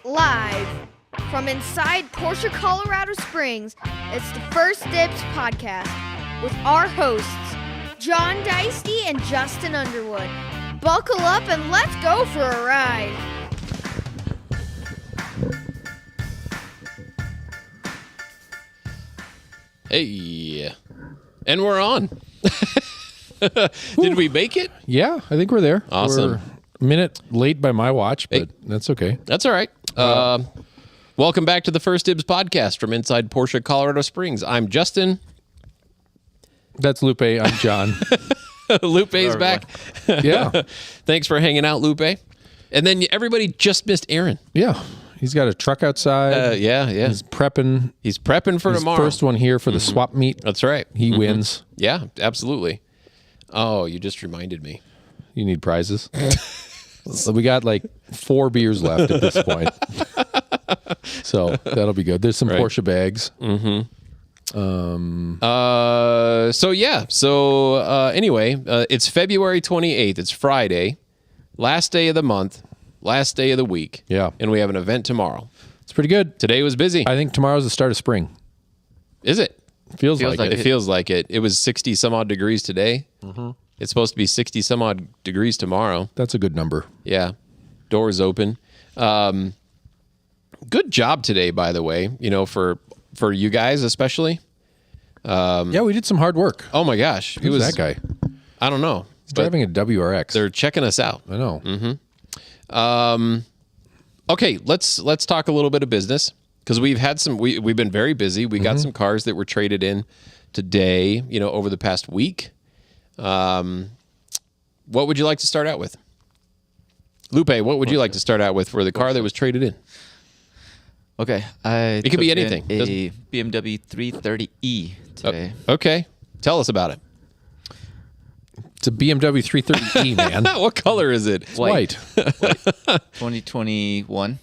Live from inside Porsche Colorado Springs, it's the First Dibs podcast with our hosts, John Deisty and Justin Underwood. Buckle up and let's go for a ride. Hey, and we're on. Did we make it? Yeah, I think we're there. Awesome. We're a minute late by my watch, but that's okay. That's all right. Welcome back to the First Dibs podcast from inside Porsche Colorado Springs. I'm Justin. That's Lupe. I'm John. Lupe's back. Yeah. Thanks for hanging out, Lupe. And then everybody just missed Aaron. Yeah. He's got a truck outside. Yeah. He's prepping. He's prepping for His tomorrow. first one here for the swap meet. That's right. He wins. Yeah, absolutely. Oh, you just reminded me. You need prizes. So we got like 4 beers left at this point. So that'll be good. There's some Porsche bags. Anyway, it's February 28th. It's Friday. Last day of the month. Last day of the week. Yeah. And we have an event tomorrow. It's pretty good. Today was busy. I think tomorrow's the start of spring. Is it? Feels like It feels like it. It was 60 some odd degrees today. It's supposed to be 60 some odd degrees tomorrow. That's a good number. Yeah. Doors open. Good job today, by the way, for you guys especially. Yeah, we did some hard work. Oh my gosh. Who's that guy? I don't know. He's driving a WRX. They're checking us out. I know. Okay, let's talk a little bit of business because we've been very busy. We got some cars that were traded in today, over the past week. What would you like to start out with? Lupe, what would you like to start out with for the car that was traded in? Okay, It could be anything. A BMW 330e today. Okay, tell us about it. It's a BMW 330e, man. What color is it? It's white. 2021.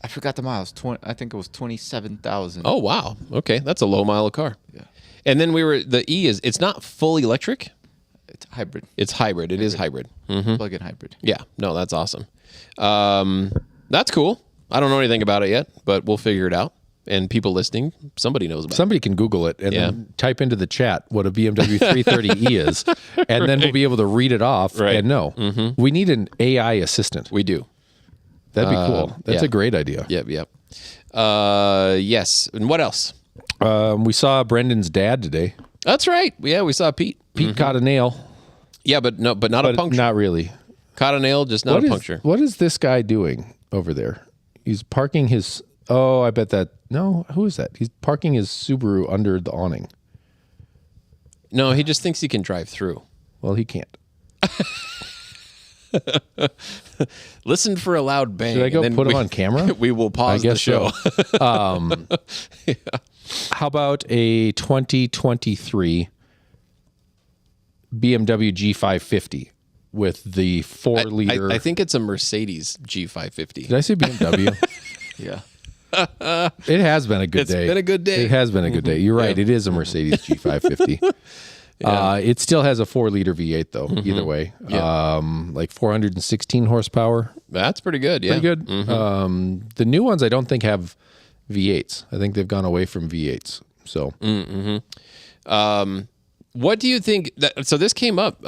I forgot the miles. I think it was 27,000. Oh wow. Okay, that's a low mile car. Yeah. And then the E it's not fully electric. It's hybrid. It's hybrid. It is hybrid. Plug-in hybrid. Yeah. No, that's awesome. That's cool. I don't know anything about it yet, but we'll figure it out. And people listening, somebody knows about it. Somebody can Google it and then type into the chat what a BMW 330e is, and then we'll be able to read it off and know. We need an AI assistant. We do. That'd be cool. That's a great idea. Yep. Yes. And what else? We saw Brendan's dad today. That's right. Yeah, we saw Pete. Pete caught a nail. Yeah, but not a puncture. Not really. Caught a nail, just not a puncture. What is this guy doing over there? He's parking his... Oh, I bet that... No, who is that? He's parking his Subaru under the awning. No, he just thinks he can drive through. Well, he can't. Listen for a loud bang. Should I go put him on camera? We will pause the show. So. How about a 2023 BMW G550 with the 4-liter... I think it's a Mercedes G550. Did I say BMW? Yeah. It has been a good day. It's been a good day. It has been a good day. You're right. It is a Mercedes G550. It still has a 4-liter V8 though. Either way, like 416 horsepower. That's pretty good. Yeah, pretty good. The new ones I don't think have V8s. I think they've gone away from V8s. So, what do you think? So this came up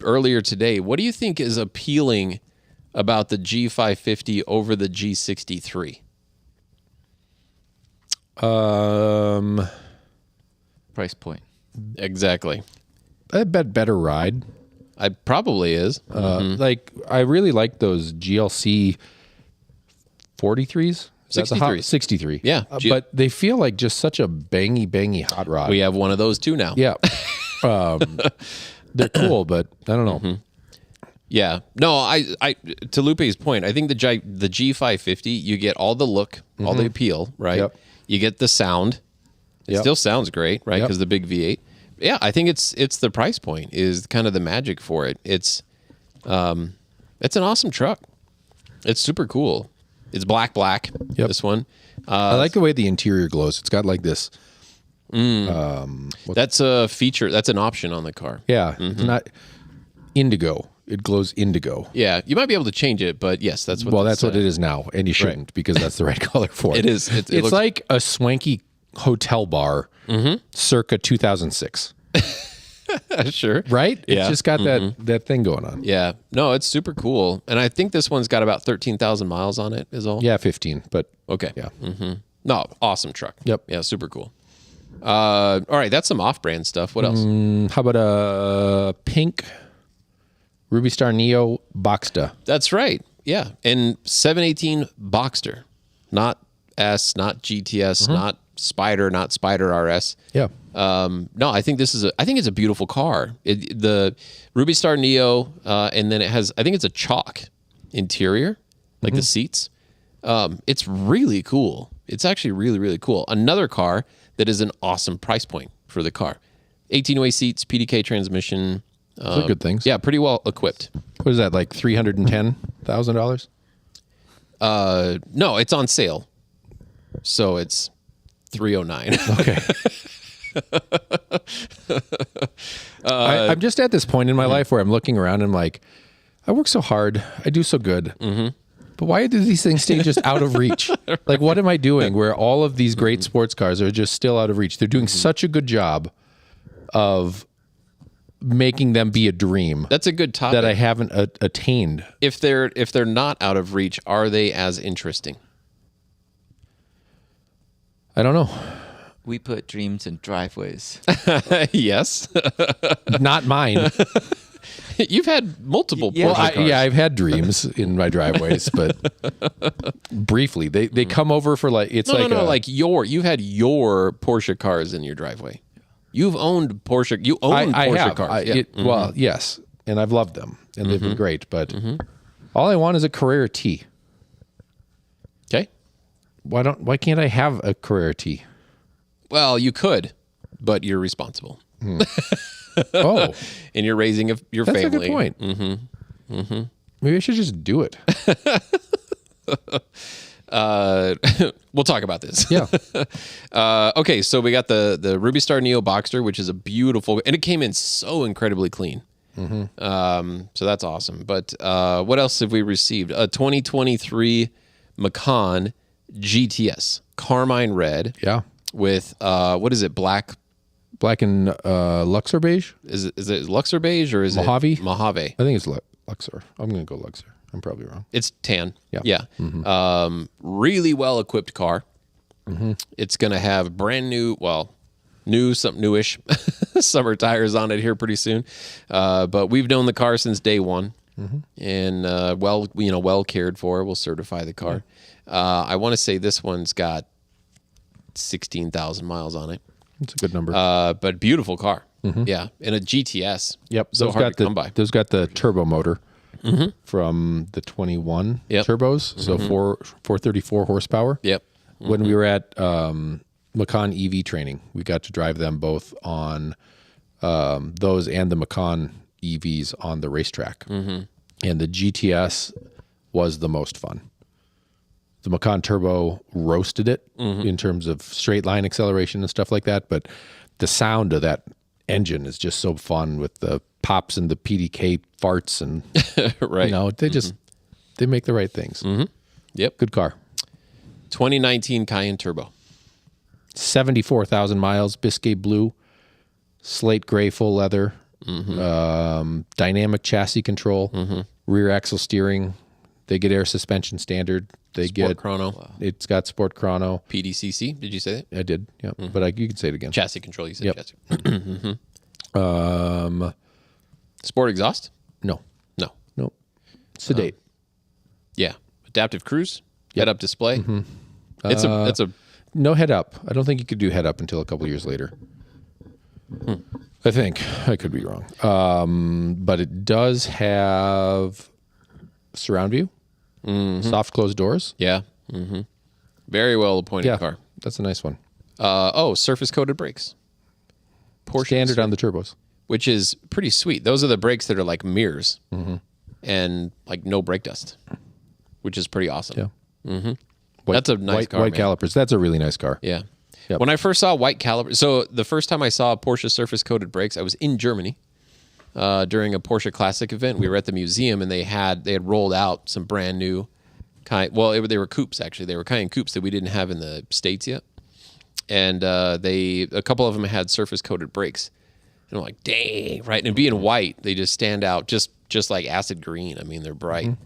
earlier today. What do you think is appealing about the G550 over the G63? Price point. Exactly. I bet better ride. I probably is. Like I really like those GLC 43s. 63. 63. Yeah. But they feel like just such a bangy hot rod. We have one of those too now. Yeah. They're cool, but I don't know. Yeah. No, I to Lupe's point, I think the G550, you get all the look, all the appeal, right? Yep. You get the sound. It Yep. still sounds great, right? Yep. Because the big V8. Yeah, I think it's the price point is kind of the magic for it. It's an awesome truck. It's super cool. It's black. Yep. This one. I like the way the interior glows. It's got like this. That's a feature. That's an option on the car. Yeah. It's not indigo. It glows indigo. Yeah, you might be able to change it, but yes, that's what. Well, that's what it is now, and you shouldn't because that's the right color for it. It is. It It's looks- like a swanky hotel bar, circa 2006. Sure. Right? Yeah. It's just got that thing going on. Yeah. No, it's super cool, and I think this one's got about 13,000 miles on it. Is all. Yeah, 15. But Okay. yeah, No, awesome truck. Yep. Yeah, super cool. All right, that's some off-brand stuff. What else? how about a pink Ruby Star Neo Boxster? That's right. Yeah, and 718 Boxster, not S, not GTS, not Spider, not Spider RS. Yeah. No, I think it's a beautiful car. The Ruby Star Neo, and then it has, I think it's a chalk interior, like the seats. It's really cool. It's actually really, really cool. Another car that is an awesome price point for the car. 18-way seats, PDK transmission. Those are good things. Yeah, pretty well equipped. What is that, like $310,000? No, it's on sale. So it's 309. Okay. I'm just at this point in my life where I'm looking around and I'm like, I work so hard. I do so good. But why do these things stay just out of reach? Like, what am I doing where all of these great sports cars are just still out of reach? They're doing such a good job of making them be a dream That's a good topic. that I haven't attained. If they're not out of reach, are they as interesting? I don't know. We put dreams in driveways. Yes. Not mine. You've had multiple Yeah. Porsche Well, cars. I've had dreams in my driveways, but briefly, they come over for like, it's No, like you've had your Porsche cars in your driveway. You've owned Porsche. You own I Porsche have. cars. Yeah. Well, yes, and I've loved them, and they've been great. But all I want is a Carrera T. Okay. Why can't I have a Carrera T? Well, you could, but you're responsible, Oh, and you're raising your that's family. a good point. Maybe I should just do it. We'll talk about this. Yeah. Okay, so we got the Ruby Star Neo Boxster, which is a beautiful, and it came in so incredibly clean. So that's awesome. But what else have we received? A 2023 Macan GTS, carmine red. Yeah. With what is it? Black? Black and Luxor beige. Is it Luxor beige or is Mojave? it Mojave? I think it's Luxor. I'm going to go Luxor. I'm probably wrong. It's tan. Yeah. Yeah. Really well equipped car. It's gonna have brand new, some newish summer tires on it here pretty soon. But we've known the car since day one, and well cared for. We'll certify the car. I want to say this one's got 16,000 miles on it. It's a good number. But beautiful car. Yeah, and a GTS. Yep. So hard to come by. Those got the turbo motor from the 21 Yep. turbos. So 434 horsepower. Yep. When we were at Macan EV training, we got to drive them both on those and the Macan EVs on the racetrack. And the GTS was the most fun. The Macan Turbo roasted it in terms of straight line acceleration and stuff like that. But the sound of that engine is just so fun with the pops and the PDK farts and, Right. they make the right things. Yep. Good car. 2019 Cayenne Turbo. 74,000 miles, Biscay blue, slate gray full leather, dynamic chassis control, rear axle steering. They get air suspension standard. They Sport get chrono. It's got sport chrono. PDCC. Did you say that? I did, yeah. But you can say it again. Chassis control. You said Yep. chassis. Um, Sport exhaust? no, No. sedate. Yeah. Adaptive cruise. Head up display. It's a No head up. I don't think you could do head up until a couple years later. I think I could be wrong. But it does have surround view, soft closed doors. yeah. Very well appointed Yeah, car. that's a nice one. Surface coated brakes. Porsche Standard on the turbos. which is pretty sweet. Those are the brakes that are like mirrors and like no brake dust, which is pretty awesome. Yeah. That's a nice car. White man. calipers. That's a really nice car. Yeah. Yep. When I first saw white calipers, so the first time I saw Porsche surface coated brakes, I was in Germany. during a Porsche Classic event. We were at the museum, and they had rolled out some brand new they were coupes, actually. They were Cayenne coupes that we didn't have in the States yet. And a couple of them had surface coated brakes. And I'm like, dang, right? And being white, they just stand out just like acid green. I mean, they're bright.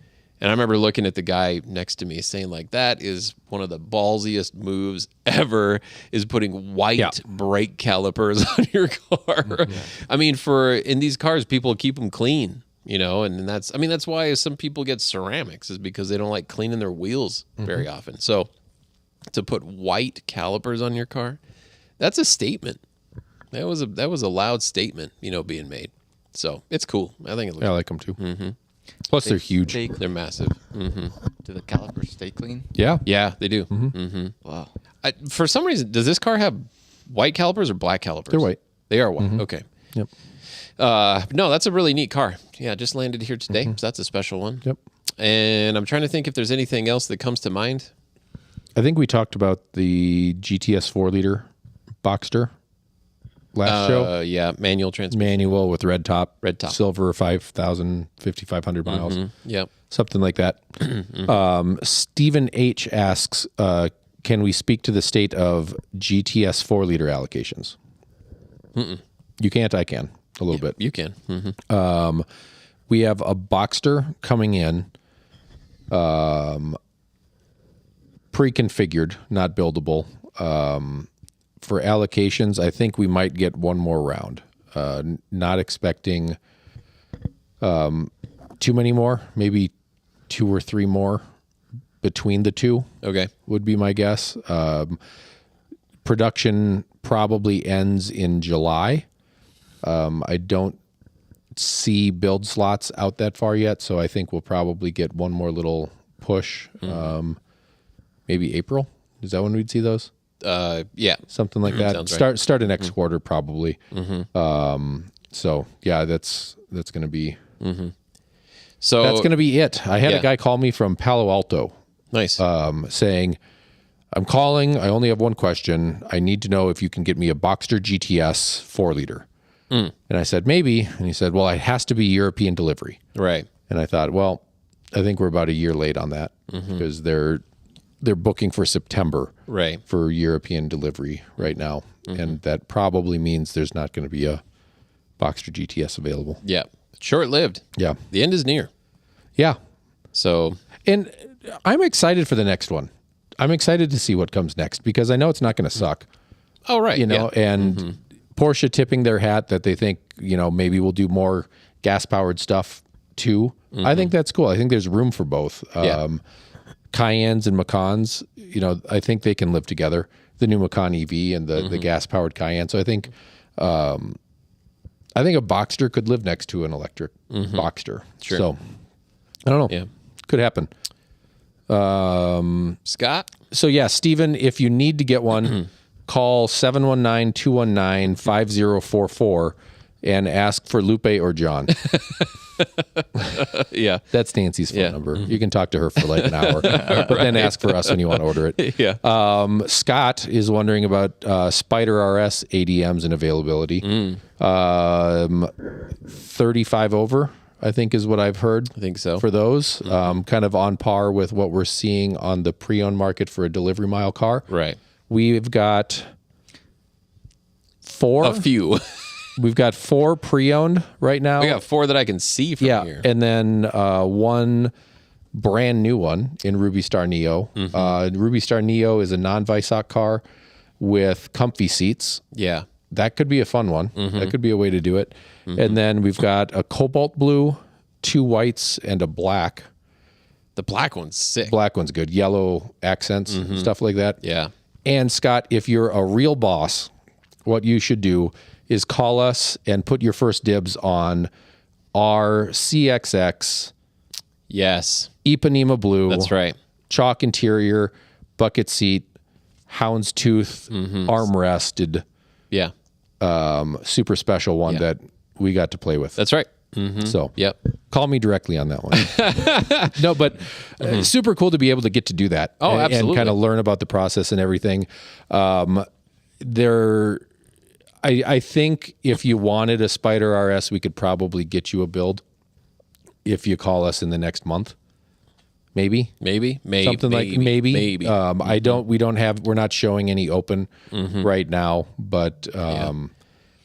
And I remember looking at the guy next to me saying, like, that is one of the ballsiest moves ever, is putting white brake calipers on your car. I mean, in these cars, people keep them clean, and that's why some people get ceramics, is because they don't like cleaning their wheels very often. So to put white calipers on your car, that's a statement. That was a loud statement, being made. So it's cool. I think it looks I like them too. Plus, they're huge. They're massive. Do the calipers stay clean? Yeah. Yeah, they do. Wow. For some reason, does this car have white calipers or black calipers? They're white. They are white. Okay. Yep. No, that's a really neat car. Yeah, just landed here today, so that's a special one. Yep. And I'm trying to think if there's anything else that comes to mind. I think we talked about the GTS 4-liter Boxster last show. Yeah, manual transmission. Manual with red top. Silver, 5,500 miles. Yep. Something like that. Stephen H. asks, can we speak to the state of GTS 4-liter allocations? You can't, I can. A little bit. You can. We have a Boxster coming in, pre-configured, not buildable. For allocations, I think we might get one more round. Not expecting too many more, maybe 2 or 3 more between the two. Okay. Would be my guess. Production probably ends in July. I don't see build slots out that far yet, so I think we'll probably get one more little push. Maybe April. Is that when we'd see those? Yeah. Something like that. Sounds right. Start of next quarter probably. So yeah, that's going to be So that's going to be it. I had a guy call me from Palo Alto. Nice. Saying, I'm calling. I only have one question. I need to know if you can get me a Boxster GTS 4-liter. And I said, maybe. And he said, well, it has to be European delivery. Right. And I thought, well, I think we're about a year late on that because they're booking for September for European delivery right now. And that probably means there's not going to be a Boxster GTS available. Yeah. Short-lived. Yeah. The end is near. Yeah. So. And I'm excited for the next one. I'm excited to see what comes next because I know it's not going to suck. Oh, right. And Porsche tipping their hat that they think, maybe we'll do more gas-powered stuff too. I think that's cool. I think there's room for both. Cayennes and Macans, I think they can live together. The new Macan EV and the gas-powered Cayenne. So I think a Boxster could live next to an electric Boxster. Sure. So I don't know. Yeah. Could happen. Scott? So yeah, Stephen, if you need to get one, call 719-219-5044 and ask for Lupe or John. Yeah. That's Nancy's phone number. You can talk to her for like an hour, but then ask for us when you want to order it. Yeah. Scott is wondering about Spider RS ADMs and availability. 35 over, I think is what I've heard. I think so. For those, kind of on par with what we're seeing on the pre-owned market for a delivery mile car. Right. We've got 4. A few. We've got 4 pre-owned right now. We got 4 that I can see from here. And then one brand new one in Ruby Star Neo. Ruby Star Neo is a non-Visoc car with comfy seats. Yeah. That could be a fun one. That could be a way to do it. And then we've got a cobalt blue, 2 whites, and a black. The black one's sick. Black one's good. Yellow accents, stuff like that. Yeah. And Scott, if you're a real boss, what you should do is call us and put your first dibs on our CXX. Yes. Ipanema blue. That's right. Chalk interior, bucket seat, houndstooth, armrested. Yeah. Super special one that we got to play with. That's right. So Yep. call me directly on that one. No, but super cool to be able to get to do that. Oh, absolutely. And kind of learn about the process and everything. I think if you wanted a Spider RS, we could probably get you a build if you call us in the next month. Maybe something like maybe. We're not showing any open right now, but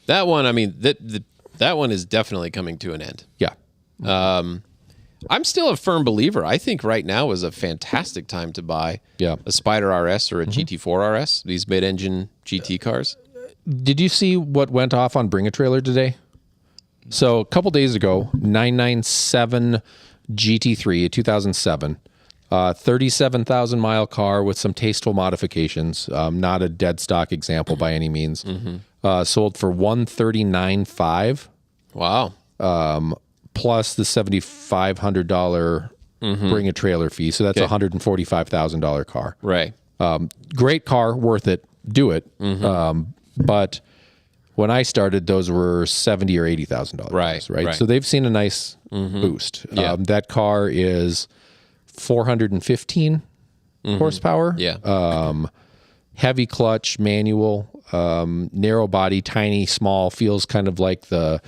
that one, I mean, that one is definitely coming to an end. Yeah. I'm still a firm believer. I think right now is a fantastic time to buy a Spider RS or a GT4 RS, these mid-engine GT cars. Did you see what went off on Bring a Trailer today? So a couple days ago, 997 GT3, a 2007, 37,000 mile car with some tasteful modifications. Not a dead stock example by any means. Sold for $139,500. Wow. Plus the $7,500 Bring a Trailer fee. So that's a $145,000 car. Right. Great car, worth it. Do it. But when I started, those were $70,000 or $80,000. Right. So they've seen a nice boost. Yeah. That car is 415 horsepower. Yeah. Heavy clutch, manual, narrow body, tiny, small. Feels kind of like the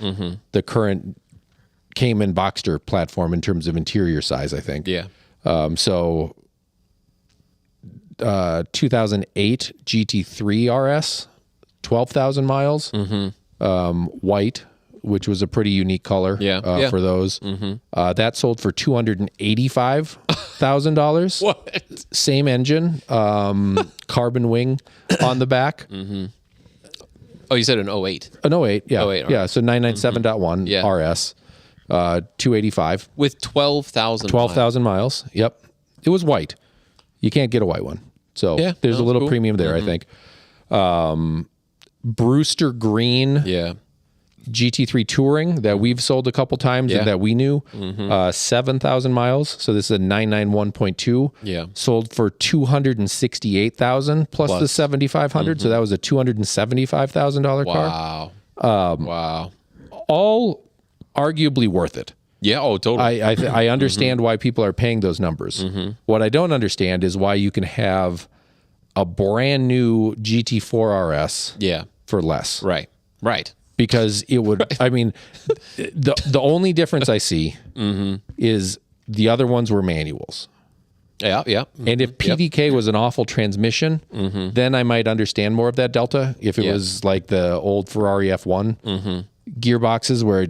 current Cayman Boxster platform in terms of interior size, I think. Yeah. 2008 GT3 RS, 12,000 miles, white, which was a pretty unique color for those. That sold for $285,000. What? Same engine, carbon wing on the back. Oh, you said an 08. An 08, yeah. 08, yeah, so 997.1 RS, 285. With 12,000 12,000 miles. Yep. It was white. You can't get a white one. So there's a little premium there, I think. Brewster Green GT3 Touring that we've sold a couple times and that we knew. 7,000 miles. So this is a 991.2. Yeah. Sold for $268,000 plus the 7,500. So that was a $275,000 car. Wow. Wow. All arguably worth it. Yeah. Oh, totally. I understand why people are paying those numbers. What I don't understand is why you can have a brand new GT4 RS for less. Right. Because it would, I mean, the only difference I see is the other ones were manuals. Yeah. And if PDK was an awful transmission, then I might understand more of that delta. If it was like the old Ferrari F1 gearboxes where,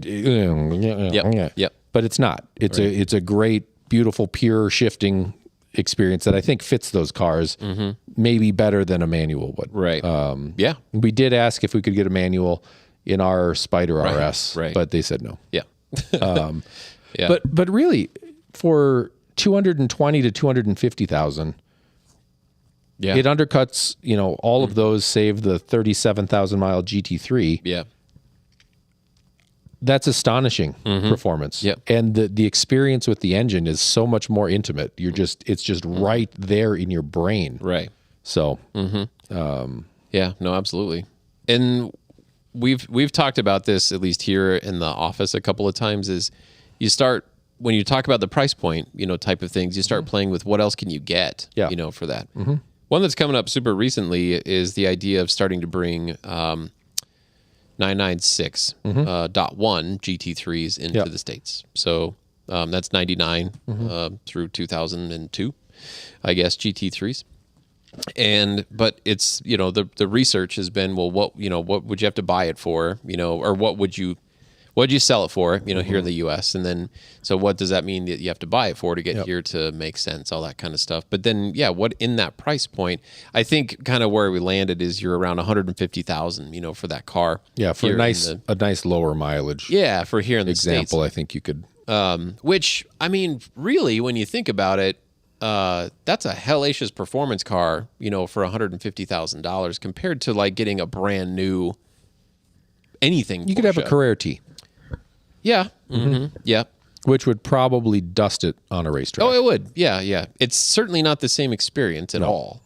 but it's not. It's a great, beautiful, pure shifting experience that I think fits those cars maybe better than a manual would. Right. We did ask if we could get a manual in our Spider RS, but they said no. Yeah. But really, for 220 to 250,000, it undercuts all of those, save the 37,000 mile GT3. Yeah. That's astonishing performance. Yep. And the experience with the engine is so much more intimate. It's just right there in your brain. Right. So, yeah, no, absolutely. And we've talked about this, at least here in the office a couple of times, is you start, when you talk about the price point, type of things, you start playing with what else can you get, for that. One that's coming up super recently is the idea of starting to bring 996.1 GT3s into the States. So that's 99 through 2002, I guess, GT3s. But it's, the research has been, well, what would you have to buy it for, or what'd you sell it for, here in the US? And then, so what does that mean that you have to buy it for to get here to make sense, all that kind of stuff. But then, what in that price point, I think kind of where we landed is you're around 150,000, for that car. Yeah. For a nice lower mileage. Yeah. For here in the States. I think you could, which, I mean, really, when you think about it, that's a hellacious performance car, for $150,000 compared to like getting a brand new anything. You could have a Carrera T. Yeah. Yeah. Which would probably dust it on a racetrack. Oh, it would. Yeah. It's certainly not the same experience at all.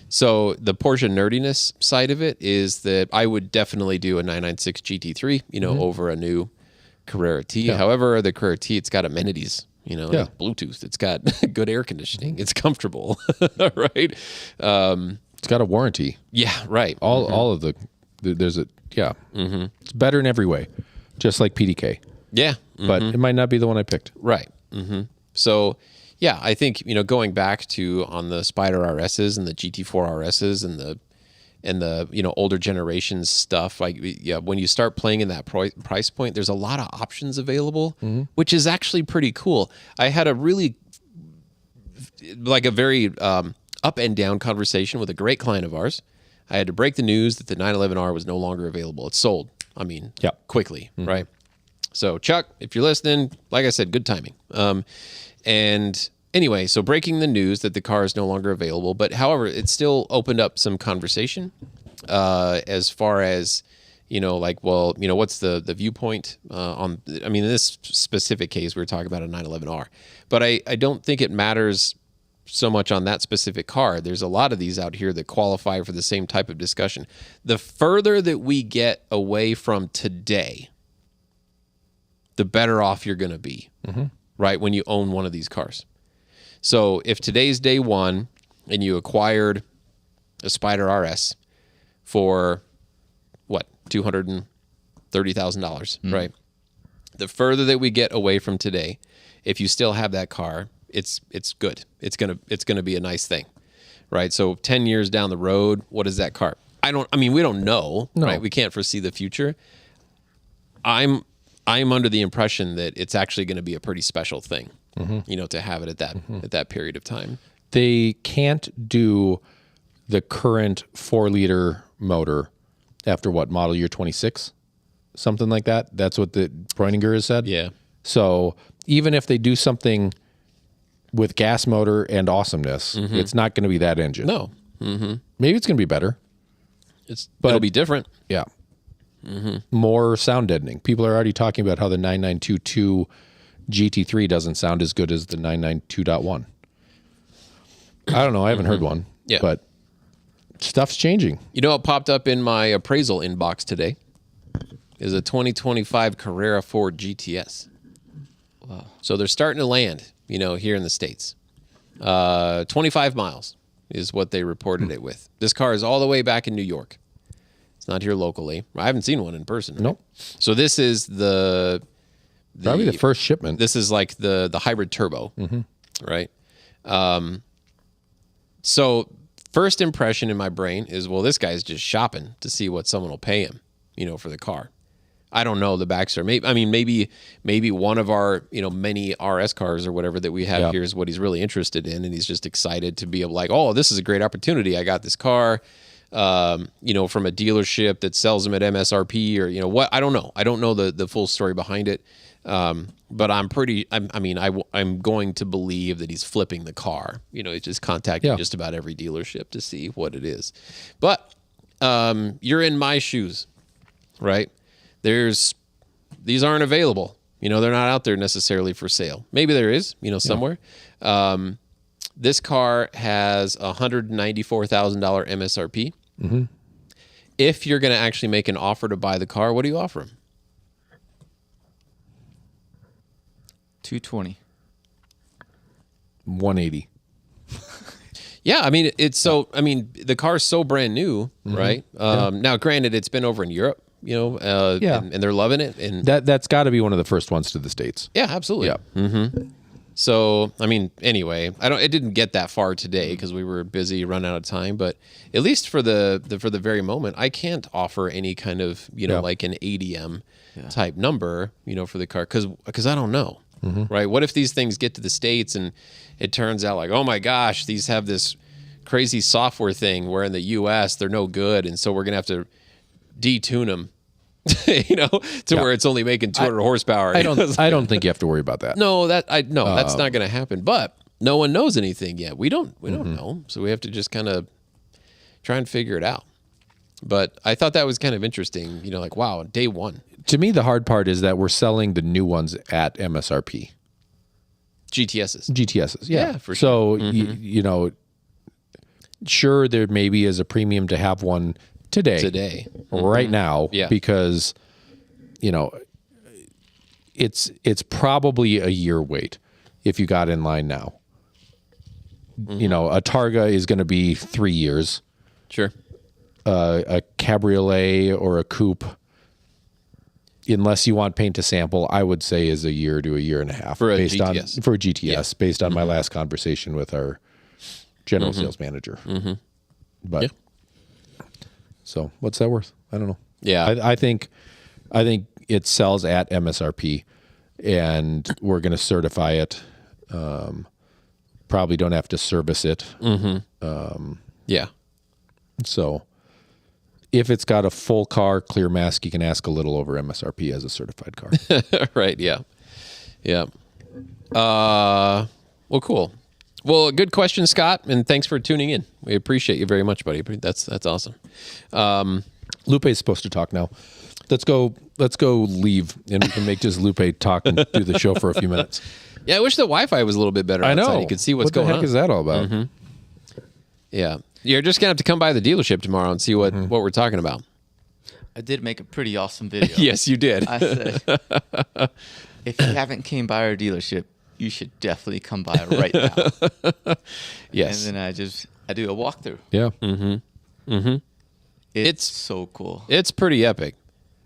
So the Porsche nerdiness side of it is that I would definitely do a 996 GT3, over a new Carrera T. Yeah. However, the Carrera T, it's got amenities. Like Bluetooth. It's got good air conditioning. It's comfortable, right? It's got a warranty. Yeah, right. All of the There's it's better in every way, just like PDK. Yeah. But it might not be the one I picked. Right. So, yeah, I think, going back to on the Spider RSs and the GT4 RSs and the older generations stuff, like, when you start playing in that price point, there's a lot of options available, which is actually pretty cool. I had a really, like, a very up and down conversation with a great client of ours. I had to break the news that the 911R was no longer available. It's sold. I mean, quickly, right? So, Chuck, if you're listening, like I said, good timing. And anyway, so breaking the news that the car is no longer available, but however, it still opened up some conversation as far as, what's the viewpoint on, in this specific case, we were talking about a 911R, but I don't think it matters so much on that specific car. There's a lot of these out here that qualify for the same type of discussion. The further that we get away from today, the better off you're going to be, right, when you own one of these cars. So if today's day one and you acquired a Spider RS for, what, $230,000, right? The further that we get away from today, if you still have that car, it's good. It's gonna be a nice thing, right? So 10 years down the road, what is that car? We don't know, right? We can't foresee the future. I'm under the impression that it's actually going to be a pretty special thing, to have it at that period of time. They can't do the current 4-liter motor after what, model year 26, something like that. That's what the Breininger has said. Yeah. So even if they do something with gas motor and awesomeness, it's not going to be that engine. No. Maybe it's going to be better. It'll be different. Yeah. More sound deadening. People are already talking about how the 9922 GT3 doesn't sound as good as the 992.1. I don't know. I haven't heard one. Yeah. But stuff's changing. What popped up in my appraisal inbox today is a 2025 Carrera Ford GTS. Wow. So they're starting to land, here in the States. 25 miles is what they reported it with. This car is all the way back in New York. It's not here locally. I haven't seen one in person. Right? Nope. So this is probably the first shipment. This is like the hybrid turbo, right? So first impression in my brain is, well, this guy's just shopping to see what someone will pay him, for the car. I don't know the backstory. Maybe one of our, many RS cars or whatever that we have here is what he's really interested in, and he's just excited to be able, like, oh, this is a great opportunity. I got this car. From a dealership that sells them at MSRP or, what, I don't know. I don't know the full story behind it. But I'm going to believe that he's flipping the car. He's just contacting just about every dealership to see what it is. But, you're in my shoes, right? These aren't available. They're not out there necessarily for sale. Maybe there is, somewhere. This car has $194,000 MSRP. If you're going to actually make an offer to buy the car, what do you offer him? $220. 180. Yeah, the car's so brand new, right? Now, granted, it's been over in Europe, and they're loving it. And that's got to be one of the first ones to the States. Yeah, absolutely. Yeah. So, anyway, it didn't get that far today because we were busy, run out of time. But at least for the very moment, I can't offer any kind of like an ADM type number, for the car because I don't know, right? What if these things get to the States and it turns out like, oh my gosh, these have this crazy software thing where in the U.S. they're no good, and so we're gonna have to detune them. Where it's only making 200 horsepower. I don't think you have to worry about that. No, that's not going to happen. But no one knows anything yet. We don't know, so we have to just kind of try and figure it out. But I thought that was kind of interesting. Like, wow, day one. To me, the hard part is that we're selling the new ones at MSRP. GTSs, yeah, for sure. So sure, there maybe is a premium to have one today, right now, because it's probably a year wait if you got in line now. A Targa is going to be 3 years. Sure. a cabriolet or a coupe, unless you want paint to sample, I would say is a year to a year and a half For a based GTS. on for a GTS based on my last conversation with our general sales manager. But so what's that worth? I don't know. Yeah. I think it sells at MSRP, and we're going to certify it. Probably don't have to service it. Yeah. So if it's got a full car clear mask, you can ask a little over MSRP as a certified car. Right. Yeah. Yeah. Well, cool. Well, good question, Scott, and thanks for tuning in. We appreciate you very much, buddy. That's awesome. Lupe's supposed to talk now. Let's go leave, and we can make just Lupe talk and do the show for a few minutes. Yeah, I wish the Wi-Fi was a little bit better. I outside. know. You could see what's what the going heck on. is that all about? Yeah. You're just going to have to come by the dealership tomorrow and see what we're talking about. I did make a pretty awesome video. Yes, you did. I said, if you haven't came by our dealership, you should definitely come by right now. Yes. And then I do a walkthrough. Yeah. It's so cool. It's pretty epic.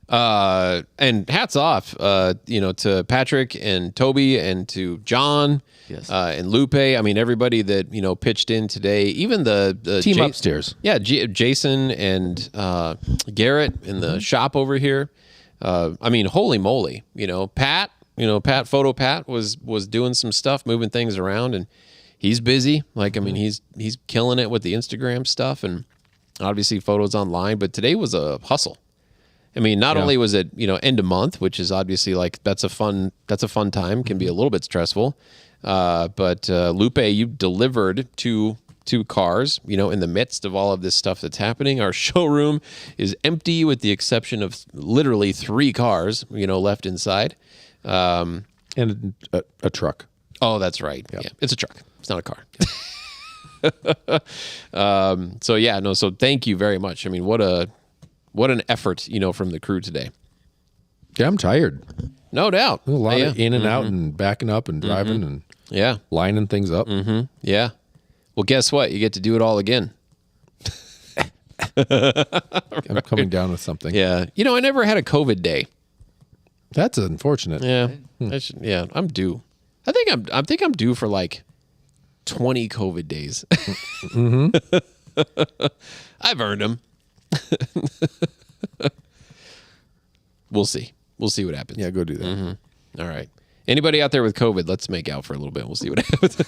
And hats off, to Patrick and Toby and to John, Yes. and Lupe. I mean, everybody that, pitched in today, even the Team upstairs. Yeah. Jason and, Garrett in the shop over here. I mean, holy moly, Pat, Photo Pat was doing some stuff, moving things around, and he's busy. Like, I mean, he's killing it with the Instagram stuff and obviously photos online, but today was a hustle. I mean, not only was it, end of month, which is obviously like, that's a fun time, can be a little bit stressful. But Lupe, you delivered two cars, in the midst of all of this stuff that's happening. Our showroom is empty with the exception of literally 3 cars, left inside. And a truck. Oh, that's right. Yeah. It's a truck. It's not a car. So thank you very much. I mean, what an effort, from the crew today. Yeah, I'm tired. No doubt. A lot of in and out and backing up and driving and lining things up. Yeah. Well, guess what? You get to do it all again. I'm coming down with something. Yeah. I never had a COVID day. That's unfortunate. Yeah. I'm due. I think I'm due for like 20 COVID days. I've earned them. We'll see. We'll see what happens. Yeah, go do that. All right. Anybody out there with COVID, let's make out for a little bit. We'll see what happens.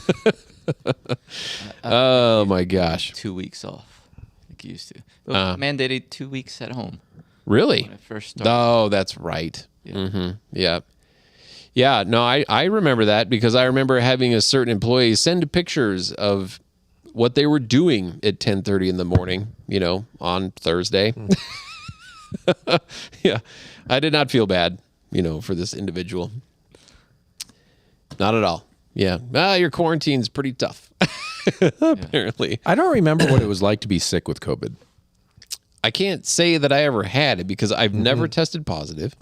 Oh, my gosh. 2 weeks off, like you used to. It was mandated 2 weeks at home. Really? When I first started. Oh, that's right. Yeah. Yeah. Yeah. No, I remember that because I remember having a certain employee send pictures of what they were doing at 10:30 in the morning, on Thursday. Yeah. I did not feel bad, for this individual. Not at all. Yeah. Your quarantine's pretty tough. Apparently. I don't remember what it was like to be sick with COVID. I can't say that I ever had it because I've never tested positive.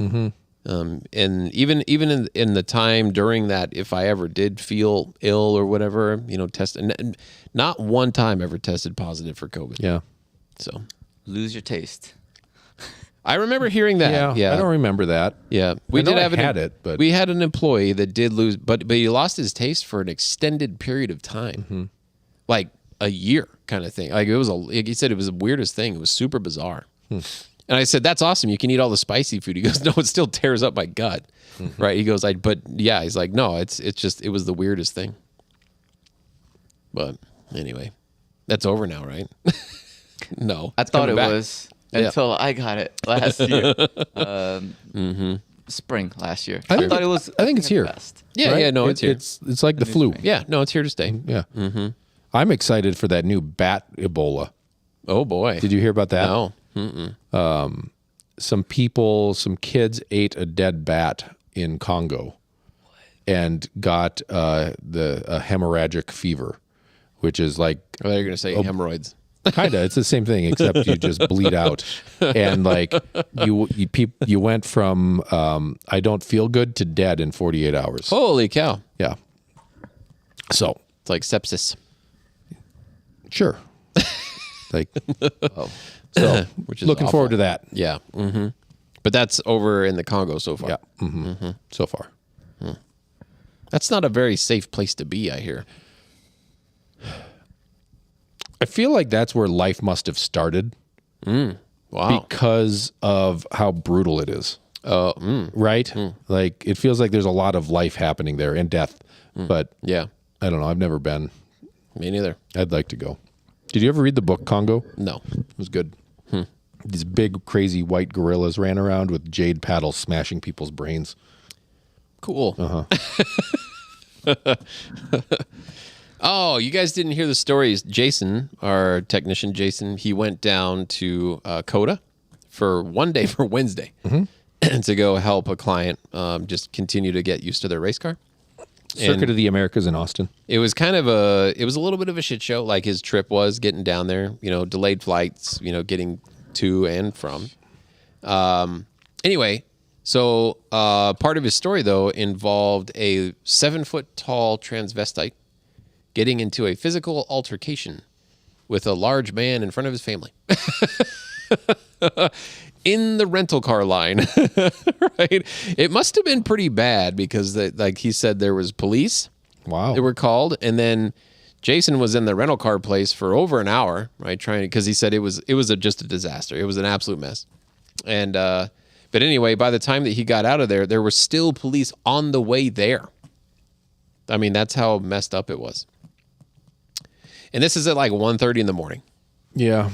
And even in the time during that, if I ever did feel ill or whatever, not one time ever tested positive for COVID. Yeah. So Lose your taste. I remember hearing that. Yeah. I don't remember that. Yeah. I know I had it, but we had an employee that did lose, but he lost his taste for an extended period of time, like a year kind of thing. Like like he said, it was the weirdest thing. It was super bizarre. And I said, that's awesome. You can eat all the spicy food. He goes, no, it still tears up my gut. Right. He goes, he's like, no, it's just, it was the weirdest thing. But anyway, that's over now, right? No. I thought coming it back. was until I got it last year. Spring last year. I thought it was. I think it's here. Best. Yeah. right? Yeah. No, it's here. It's like the flu. spring. Yeah. No, it's here to stay. Yeah. I'm excited for that new bat Ebola. Oh boy. Did you hear about that? No. Some kids ate a dead bat in Congo and got a hemorrhagic fever, which is like I thought you were going to say hemorrhoids. kind of. It's the same thing, except you just bleed out. And like you went from I don't feel good to dead in 48 hours. Holy cow. Yeah. So It's like sepsis. sure. Like, so Which is looking awful. forward to that. Yeah. But that's over in the Congo so far. Yeah. So far. That's not a very safe place to be, I hear. I feel like that's where life must have started Wow. because of how brutal it is. Right? Like, it feels like there's a lot of life happening there and death. But Yeah. I don't know. I've never been. Me neither. I'd like to go. Did you ever read the book Congo? No. It was good. These big, crazy white gorillas ran around with jade paddles smashing people's brains. Cool. Oh, you guys didn't hear the stories. Jason, our technician, he went down to Coda for one day for Wednesday to go help a client just continue to get used to their race car. Circuit of the Americas in Austin. It was a little bit of a shit show, like his trip was getting down there, delayed flights, getting to and from. Anyway, so part of his story, though, involved a 7-foot-tall transvestite getting into a physical altercation with a large man in front of his family. In the rental car line, right? It must have been pretty bad because, like he said, there was police. Wow. They were called, and then Jason was in the rental car place for over an hour, right? Because he said it was just a disaster. It was an absolute mess. And but anyway, by the time that he got out of there, there were still police on the way there. I mean, that's how messed up it was. And this is at like 1:30 in the morning. Yeah.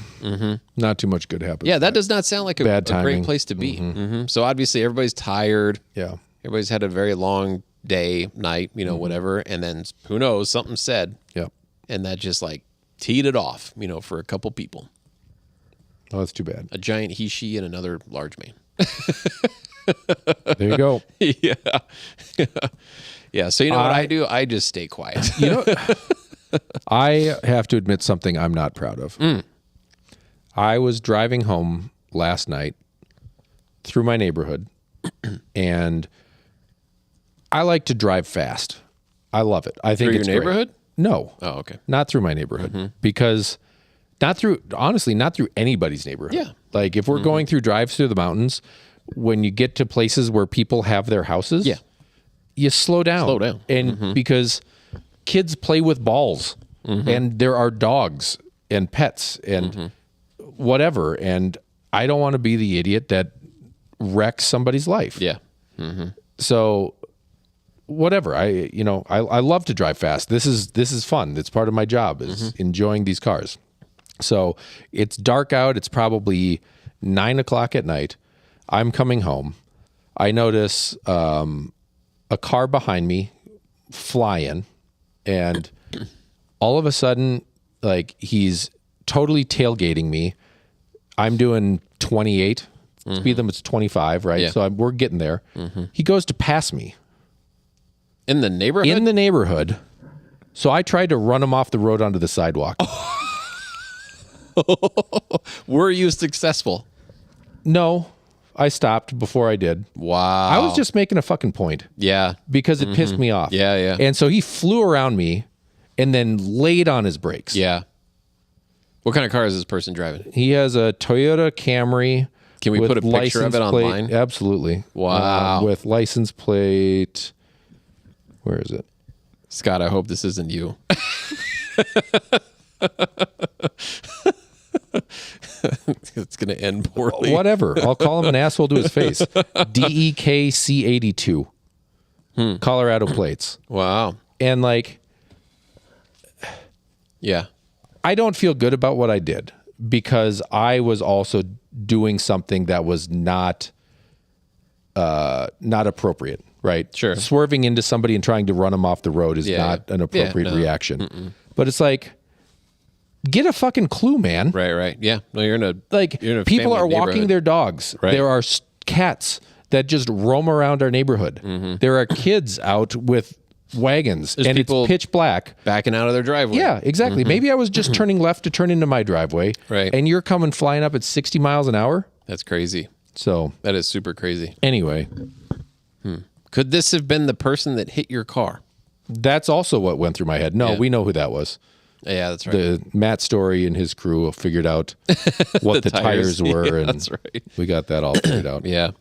Not too much good happens. Yeah, that does not sound like a Bad great timing. place to be. So obviously everybody's tired. Yeah. Everybody's had a very long day, night, whatever. And then who knows, something said. Yeah. And that just like teed it off, for a couple people. Oh, that's too bad. A giant he, she, and another large man. There you go. Yeah. Yeah. So you know what I do? I just stay quiet. You know, I have to admit something I'm not proud of. I was driving home last night through my neighborhood, and I like to drive fast. I love it. I think Through it's your great. neighborhood? No. Oh, okay. Not through my neighborhood because not through anybody's neighborhood. Yeah. Like if we're going through drives through the mountains, when you get to places where people have their houses, Yeah. you slow down. Slow down. And because kids play with balls and there are dogs and pets and whatever. And I don't want to be the idiot that wrecks somebody's life. Yeah. So whatever. I love to drive fast. This is fun. It's part of my job is enjoying these cars. So it's dark out. It's probably 9 o'clock at night. I'm coming home. I notice a car behind me fly in, and all of a sudden, like, he's totally tailgating me. I'm doing 28. Speed limit's 25, right? Yeah. So we're getting there. He goes to pass me In the neighborhood? in the neighborhood. So I tried to run him off the road onto the sidewalk. Were you successful? No, I stopped before I did. Wow. I was just making a fucking point Yeah. because it pissed me off. Yeah, yeah. And so he flew around me and then laid on his brakes. Yeah. What kind of car is this person driving? He has a Toyota Camry. Can we with put a picture of license it plate. online? Absolutely. Wow. With license plate. Where is it? Scott, I hope this isn't you. It's going to end poorly. Whatever. I'll call him an asshole to his face. DEKC82. Colorado plates. Wow. And like, Yeah. I don't feel good about what I did because I was also doing something that was not appropriate, right? Sure. Swerving into somebody and trying to run them off the road is Yeah, not yeah. an appropriate Yeah, no. reaction. But it's like, get a fucking clue, man. Right, right. Yeah. No, you're in a Like, you're in a people family are walking neighborhood. their dogs. Right. There are cats that just roam around our neighborhood. There are kids out with wagons, There's and people it's pitch black. backing out of their driveway. Yeah, exactly. Maybe I was just turning left to turn into my driveway, Right. and you're coming flying up at 60 miles an hour. That's crazy. So That is super crazy. anyway, Could this have been the person that hit your car? that's also what went through my head. No, Yeah. we know who that was. Yeah, that's right. The Matt Story and his crew figured out what the tires were, Yeah, and that's right. we got that all figured out. Yeah.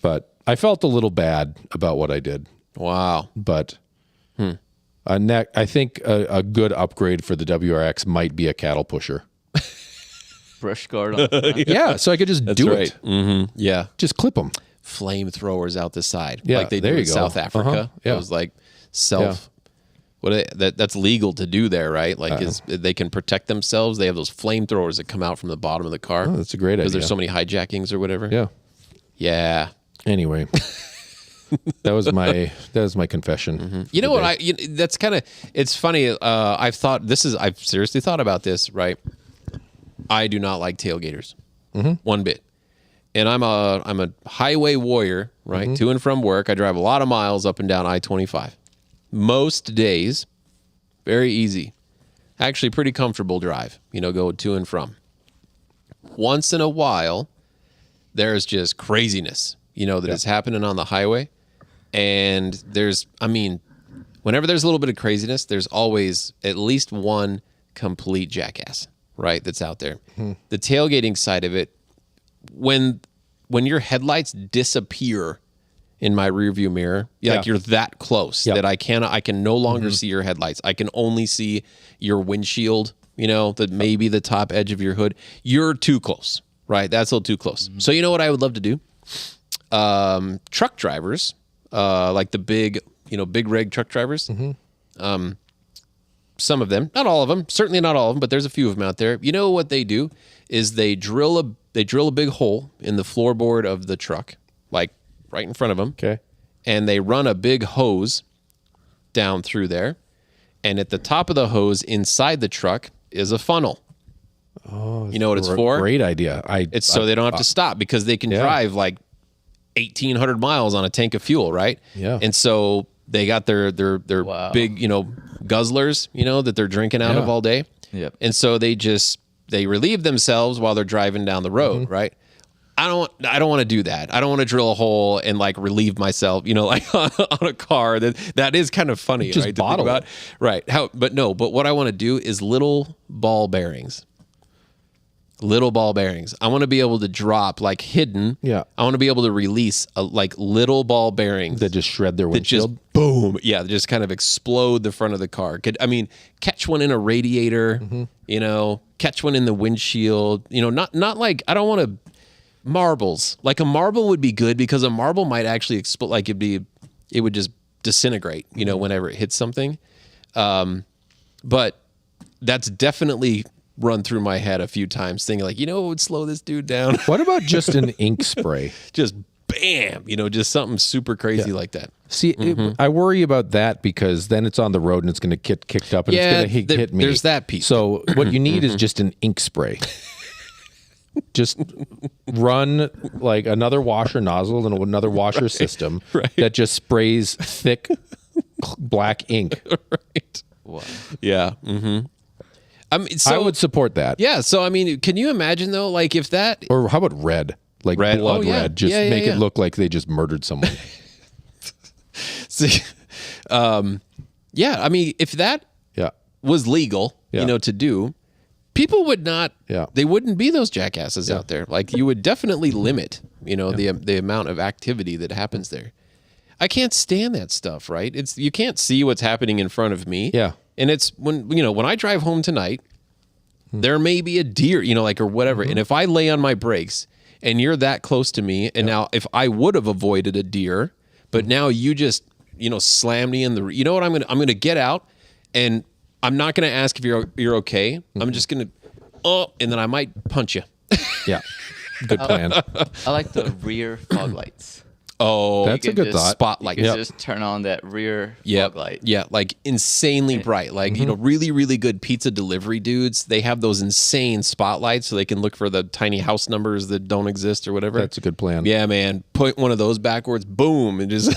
But I felt a little bad about what I did. Wow. But I think a good upgrade for the WRX might be a cattle pusher. Brush guard on the front. Yeah, so I could just do right. it. Mm-hmm. Yeah. Just clip them. Flamethrowers out the side. Yeah, like they there do you in go. South Africa. Uh-huh. Yeah. It was like that's legal to do there, right? Like they can protect themselves. They have those flamethrowers that come out from the bottom of the car. Oh, that's a great idea. Because there's so many hijackings or whatever. Yeah. Yeah. Anyway, that was my confession. You know what? That's kind of. It's funny. I've seriously thought about this. Right. I do not like tailgaters, one bit. And I'm a highway warrior, right? To and from work, I drive a lot of miles up and down I-25. Most days, very easy, actually pretty comfortable drive. Go to and from. Once in a while, there's just craziness, that is happening on the highway. And whenever there's a little bit of craziness, there's always at least one complete jackass, right, that's out there. The tailgating side of it, when your headlights disappear in my rearview mirror, like you're that close that I can no longer see your headlights. I can only see your windshield, maybe the top edge of your hood. You're too close, right? That's a little too close. So you know what I would love to do? Truck drivers, like the big rig truck drivers. Some of them, not all of them, certainly not all of them, but there's a few of them out there. You know what they do is they drill a big hole in the floorboard of the truck, like right in front of them. Okay. And they run a big hose down through there. And at the top of the hose inside the truck is a funnel. Oh, you know what it's for? Great idea. It's so they don't have to stop because they can drive like 1,800 miles on a tank of fuel, right? Yeah. And so they got their big, guzzlers, that they're drinking out of all day. Yep. And so they relieve themselves while they're driving down the road, right? I don't want to do that. I don't want to drill a hole and like relieve myself, like on a car. That is kind of funny, Just right? bottle to think about. Right. But what I want to do is little ball bearings. Little ball bearings. I want to be able to drop like hidden. Yeah. I want to be able to release like little ball bearings that just shred their that windshield. just boom. Yeah, just kind of explode the front of the car. Catch one in a radiator. Catch one in the windshield. Not like I don't want to. Marbles. Like a marble would be good because a marble might actually explode. Like it would just disintegrate. Whenever it hits something. But that's definitely run through my head a few times thinking like, what would slow this dude down? What about just an ink spray? Just bam, just something super crazy like that. See, I worry about that because then it's on the road and it's going to get kicked up and it's going to hit me. There's that piece. So what you need is just an ink spray. Just run like another washer nozzle and another washer system that just sprays thick black ink. Right. Wow. Yeah. Mm-hmm. I would support that. Yeah. So, can you imagine though, like if that... Or how about red? Like blood red. Just make it look like they just murdered someone. See, if that was legal, to do, people would not, they wouldn't be those jackasses out there. Like you would definitely limit, the amount of activity that happens there. I can't stand that stuff, right? You can't see what's happening in front of me. Yeah. And it's when I drive home tonight, there may be a deer, or whatever. And if I lay on my brakes and you're that close to me, and now if I would have avoided a deer, but now you just, slam me in the, what I'm going to get out and I'm not going to ask if you're okay. I'm just going to, and then I might punch you. Yeah. Good plan. I like the rear fog lights. Oh, that's a good thought. Spotlight. You can just turn on that rear fog light. Yeah, like insanely bright. Like, really, really good pizza delivery dudes. They have those insane spotlights so they can look for the tiny house numbers that don't exist or whatever. That's a good plan. Yeah, man. Point one of those backwards, boom, and just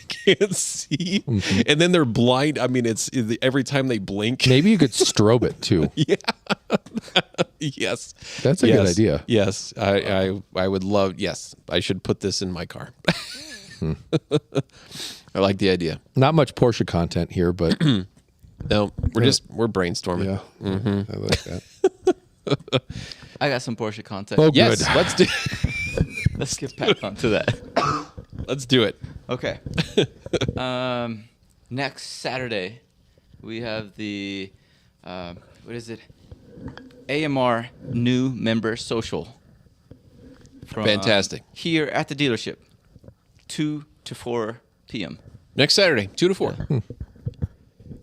can't see. And then they're blind. It's every time they blink. Maybe you could strobe it too. Yeah. Yes. That's a good idea. Yes. I would love, I should put this in my car. I like the idea. Not much Porsche content here, but No, we're brainstorming. Yeah, I like that. I got some Porsche content. Oh, Yes, good. Let's get back onto that. let's do it. Okay. Next Saturday, we have the what is it? AMR new member social. From, Fantastic. Here at the dealership, 2 to 4 p.m. Next Saturday, 2 to 4.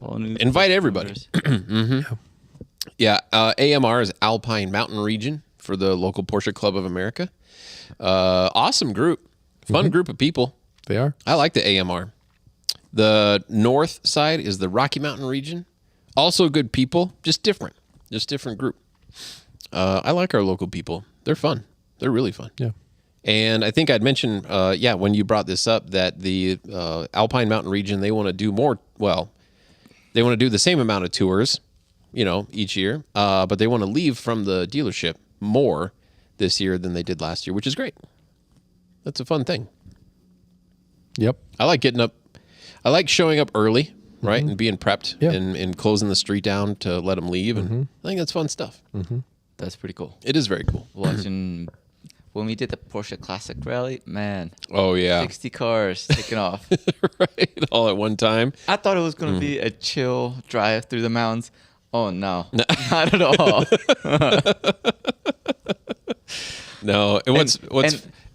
All new Invite everybody. members. Yeah, AMR is Alpine Mountain Region for the local Porsche Club of America. Awesome group. Fun group of people. They are. I like the AMR. The north side is the Rocky Mountain region. Also good people, just different. Just different group. I like our local people. They're fun. They're really fun. Yeah. And I think I'd mentioned, when you brought this up, that the Alpine Mountain region, they want to do more. Well, they want to do the same amount of tours, each year. But they want to leave from the dealership more this year than they did last year, which is great. That's a fun thing. Yep. I like getting up. I like showing up early, right, and being prepped Yeah. and closing the street down to let them leave. And I think that's fun stuff. That's pretty cool. It is very cool. Watching when we did the Porsche Classic Rally, man, Oh, yeah. 60 cars taking off. Right, all at one time. I thought it was going to be a chill drive through the mountains. Oh, no. Not at all. No, and what's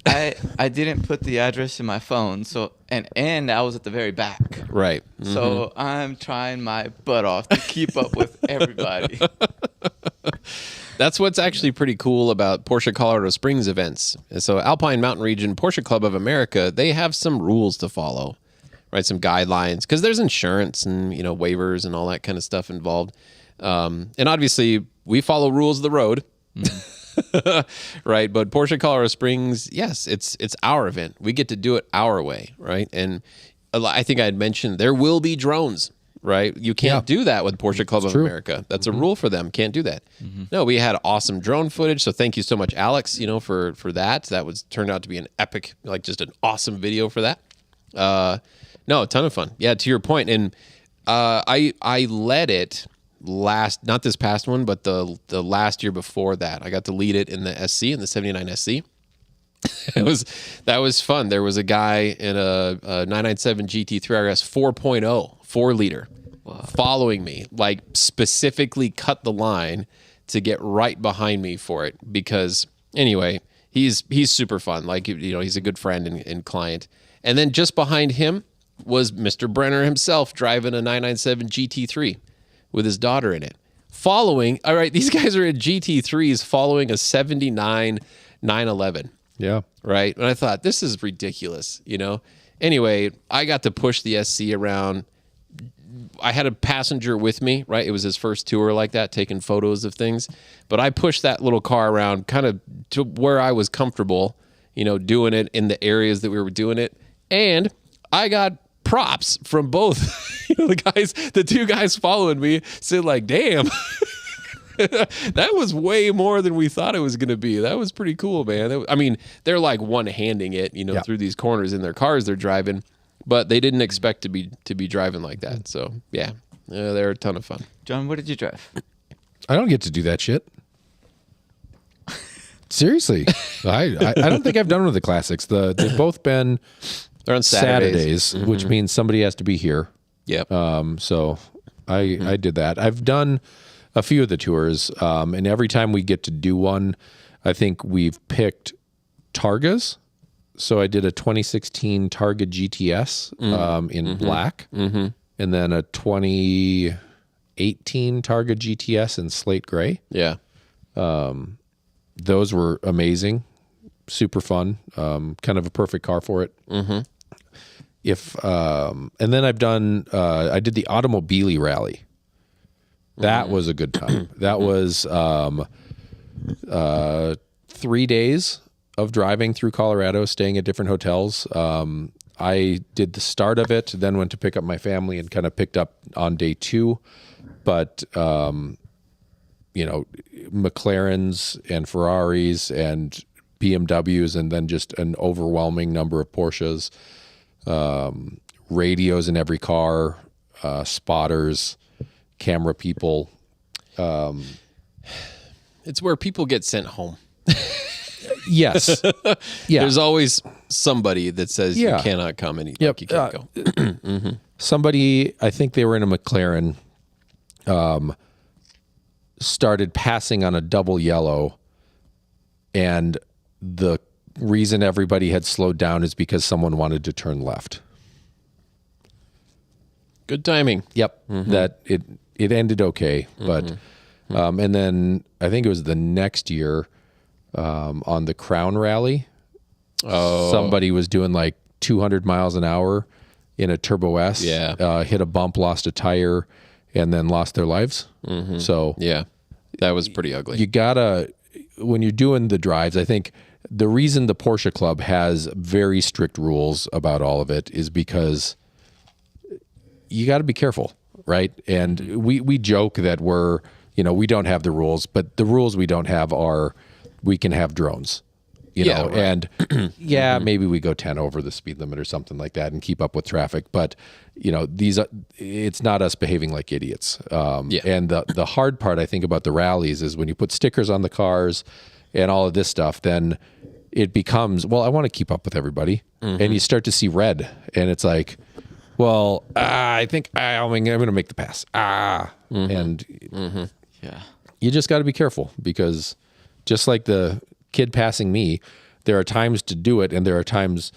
and I didn't put the address in my phone, so and I was at the very back. right. So I'm trying my butt off to keep up with everybody. That's what's actually pretty cool about Porsche Colorado Springs events. So Alpine Mountain Region, Porsche Club of America, they have some rules to follow, right? Some guidelines, because there's insurance and waivers and all that kind of stuff involved. And obviously, we follow rules of the road, right? But Porsche Colorado Springs, yes, it's our event. We get to do it our way, right? And I think I had mentioned there will be drones. Right, you can't do that with Porsche Club of America. That's a rule for them. Can't do that. No, we had awesome drone footage. So thank you so much, Alex. For that. That turned out to be an epic, just an awesome video for that. No, a ton of fun. Yeah, to your point. And I led it not this past one, but the last year before that. I got to lead it in the SC, in the 79 SC. That was fun. There was a guy in a 997 GT3 RS 4.0 4-liter following me, specifically cut the line to get right behind me for it. Because anyway, he's super fun. He's a good friend and client. And then just behind him was Mr. Brenner himself driving a 997 GT3 with his daughter in it. All right, these guys are in GT3s following a 79 911. Yeah. Right. And I thought, this is ridiculous, Anyway, I got to push the SC around. I had a passenger with me, right? It was his first tour like that, taking photos of things. But I pushed that little car around kind of to where I was comfortable, doing it in the areas that we were doing it. And I got props from both, the two guys following me said damn. That was way more than we thought it was going to be. That was pretty cool, man. They're one-handing it, through these corners in their cars they're driving, but they didn't expect to be driving like that. So yeah, they're a ton of fun. John, what did you drive? I don't get to do that shit. Seriously, I don't think I've done one of the classics. They've both been They're on Saturdays. which means somebody has to be here. Yep. So I did that. I've done a few of the tours, and every time we get to do one, I think we've picked Targas. So I did a 2016 Targa GTS in black, and then a 2018 Targa GTS in slate gray. Yeah. Those were amazing, super fun, kind of a perfect car for it. And then I've done, I did the Automobili Rally. That was a good time. That was 3 days of driving through Colorado, staying at different hotels. I did the start of it, then went to pick up my family and kind of picked up on day 2. But, McLarens and Ferraris and BMWs, and then just an overwhelming number of Porsches, radios in every car, spotters. camera people. It's where people get sent home. Yes. Yeah. There's always somebody that says Yeah. you cannot come and Yep. you can't go. Somebody, I think they were in a McLaren, started passing on a double yellow, and the reason everybody had slowed down is because someone wanted to turn left. Good timing. Yep. That it ended okay, but and then I think it was the next year on the Crown Rally. Somebody was doing like 200 miles an hour in a Turbo S. Yeah. Hit a bump, lost a tire, and then lost their lives. So Yeah. That was pretty ugly. you gotta, when you're doing the drives, I think the reason the Porsche Club has very strict rules about all of it is because you got to be careful, right? And we joke that we don't have the rules, but the rules we don't have are we can have drones, Yeah, know, right. and maybe we go 10 over the speed limit or something like that and keep up with traffic. But it's not us behaving like idiots. And the hard part I think about the rallies is when you put stickers on the cars and all of this stuff, then it becomes, well, I want to keep up with everybody. And you start to see red, and it's like, well, I think I'm going to make the pass. And Yeah. you just got to be careful, because just like the kid passing me, there are times to do it and there are times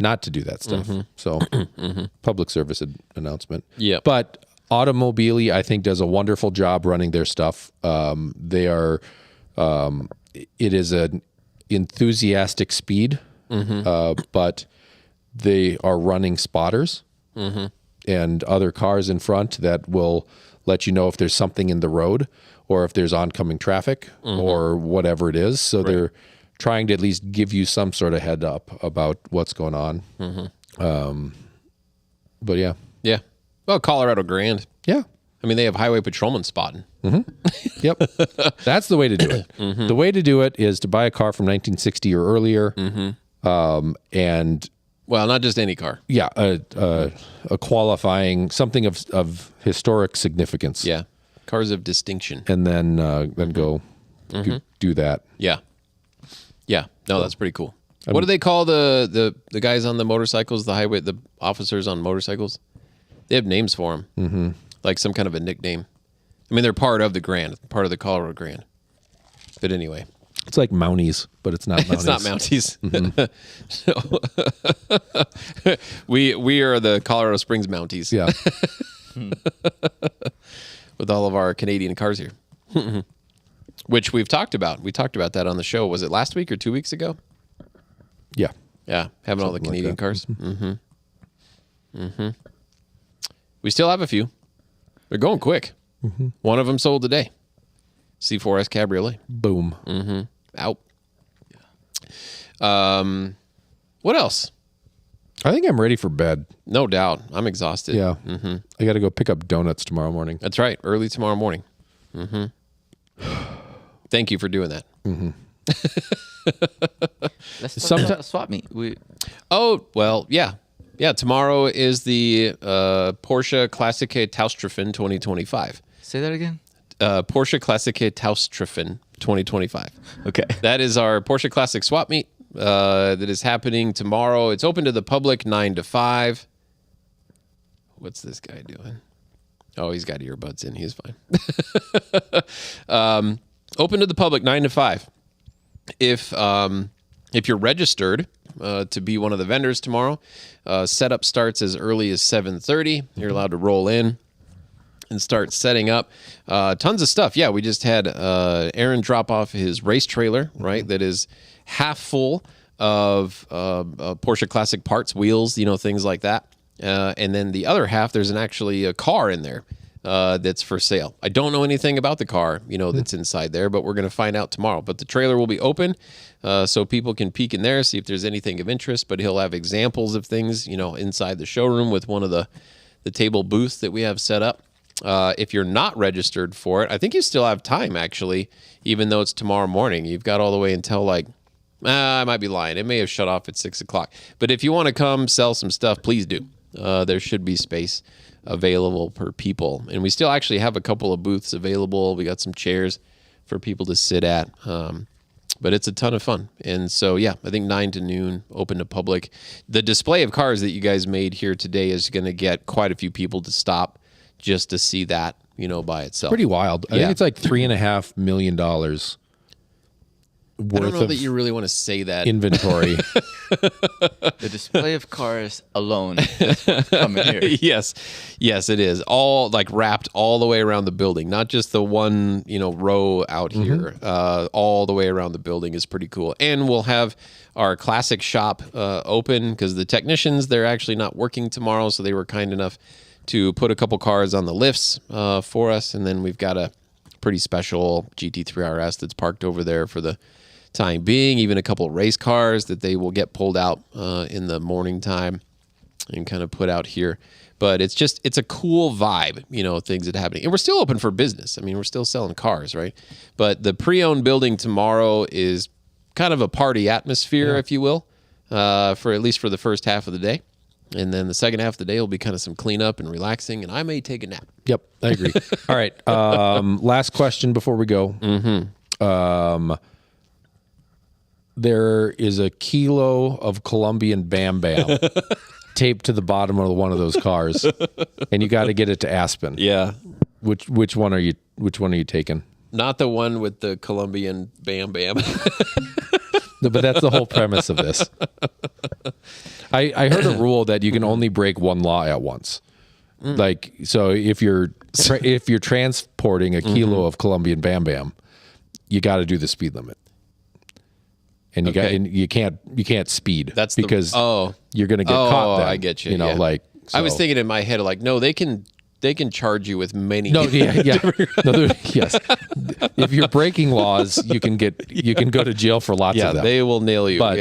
not to do that stuff. So public service announcement. Yep. But Automobili, I think, does a wonderful job running their stuff. They are, it is an enthusiastic speed, but they are running spotters and other cars in front that will let you know if there's something in the road or if there's oncoming traffic or whatever it is. So they're trying to at least give you some sort of head up about what's going on. But yeah. Yeah. Well, Colorado Grand. Yeah. I mean, they have highway patrolmen spotting. Yep. That's the way to do it. The way to do it is to buy a car from 1960 or earlier. And Well, not just any car. yeah, a qualifying, something of historic significance. Yeah. Cars of distinction. And then go do that. Yeah. Yeah. No, that's pretty cool. What do they call the guys on the motorcycles, the officers on motorcycles? They have names for them. Like some kind of a nickname. I mean, they're part of the Grand, part of the Colorado Grand. But anyway. It's like Mounties, but it's not Mounties. It's not Mounties. So, we are the Colorado Springs Mounties. Yeah. With all of our Canadian cars here. Which we've talked about. We talked about that on the show. Was it last week or 2 weeks ago? Yeah. Yeah, having all the Something like Canadian that. cars. We still have a few. They're going quick. One of them sold today. C4S Cabriolet. Boom. Out. What else? I think I'm ready for bed. No doubt. I'm exhausted. Yeah. I got to go pick up donuts tomorrow morning. That's right. Early tomorrow morning. Thank you for doing that. Let's talk about swap meet. Oh, well, yeah. Yeah, tomorrow is the Porsche Classique Tauschtreffen 2025. Say that again. Porsche Classique Tauschtreffen 2025. Okay. That is our Porsche Classic swap meet that is happening tomorrow. It's open to the public 9 to 5. What's this guy doing? Oh, he's got earbuds in. He's fine. Open to the public 9 to 5. If you're registered to be one of the vendors tomorrow, setup starts as early as 7:30. You're allowed to roll in and start setting up. Tons of stuff. Yeah, we just had Aaron drop off his race trailer, right? That is half full of Porsche Classic parts, wheels, things like that. And then the other half, there's actually a car in there that's for sale. I don't know anything about the car, that's inside there, but we're going to find out tomorrow. But the trailer will be open so people can peek in there, see if there's anything of interest. But he'll have examples of things, inside the showroom with one of the table booths that we have set up. If you're not registered for it, I think you still have time, actually, even though it's tomorrow morning. You've got all the way until I might be lying. It may have shut off at 6 o'clock. But if you want to come sell some stuff, please do. there should be space available per people. And we still actually have a couple of booths available. We got some chairs for people to sit at. But it's a ton of fun. And so, yeah, I think 9 to noon, open to public. The display of cars that you guys made here today is going to get quite a few people to stop just to see that, by itself. Pretty wild. I think it's like $3.5 million worth I don't know of that you really want to say that. inventory. The display of cars alone is what's coming here. Yes, it is. All like wrapped all the way around the building, not just the one, row out here. All the way around the building is pretty cool. And we'll have our classic shop open because the technicians, they're actually not working tomorrow, so they were kind enough to put a couple cars on the lifts for us. And then we've got a pretty special GT3 RS that's parked over there for the time being, even a couple race cars that they will get pulled out in the morning time and kind of put out here. But it's a cool vibe, things that are happening. And we're still open for business. I mean, we're still selling cars, right? But the pre-owned building tomorrow is kind of a party atmosphere, if you will, for at least for the first half of the day. And then the second half of the day will be kind of some cleanup and relaxing, and I may take a nap. Yep, I agree. All right, last question before we go. There is a kilo of Colombian Bam Bam taped to the bottom of one of those cars, and you got to get it to Aspen. Yeah. Which one are you taking? Not the one with the Colombian Bam Bam. But that's the whole premise of this. I heard a rule that you can only break one law at once. Like, so if you're transporting a kilo of Colombian Bam Bam, you got to do the speed limit. And you can't speed. That's because you're going to get caught. Then, I get you. Like I was thinking in my head, like, no, they can charge you with many. No, yeah. No, yes. If you're breaking laws, you can go to jail for lots of them. They will nail you. But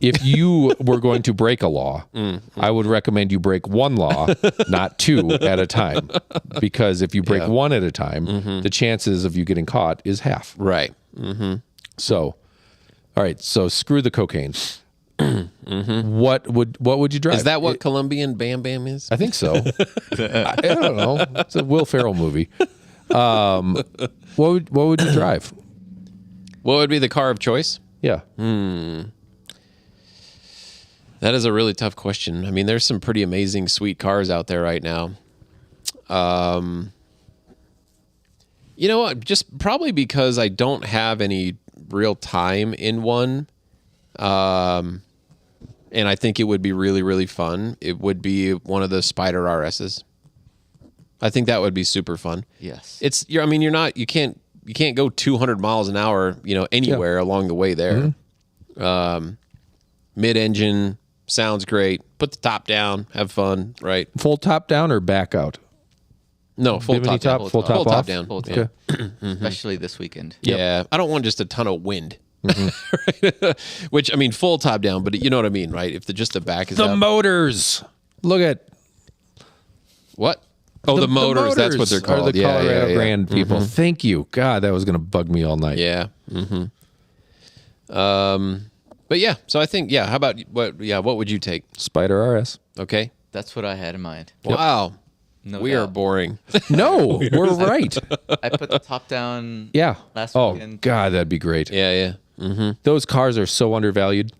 if you were going to break a law, I would recommend you break one law, not two at a time, because if you break one at a time, the chances of you getting caught is half. Right. So, all right. So screw the cocaine. What would you drive? Is that what Colombian Bam Bam is? I think so. I don't know. It's a Will Ferrell movie. What would you drive? What would be the car of choice? Yeah. That is a really tough question. I mean, there's some pretty amazing, sweet cars out there right now. You know what? Just probably because I don't have any real time in one. And I think it would be really, really fun. It would be one of the Spider RSs. I think that would be super fun. Yes. You can't go 200 miles an hour, anywhere along the way there. Mid-engine sounds great. Put the top down, have fun, right? Full top down or back out? No, full top down. Full top off? down. Full Yeah. top. Especially this weekend. Yeah. I don't want just a ton of wind. Right? Which, full top down, but you know what I mean, right? If just the back is The up. motors. Look at What? Oh, the motors. That's what they're called. Are the Colorado yeah. Grand people. Thank you. God, that was going to bug me all night. Yeah. But yeah, so I think, how about what would you take? Spider RS. Okay. That's what I had in mind. Wow. No We doubt. are boring. No, we're right. I put the top down Yeah. last Oh, weekend. God, that'd be great. Yeah. Those cars are so undervalued.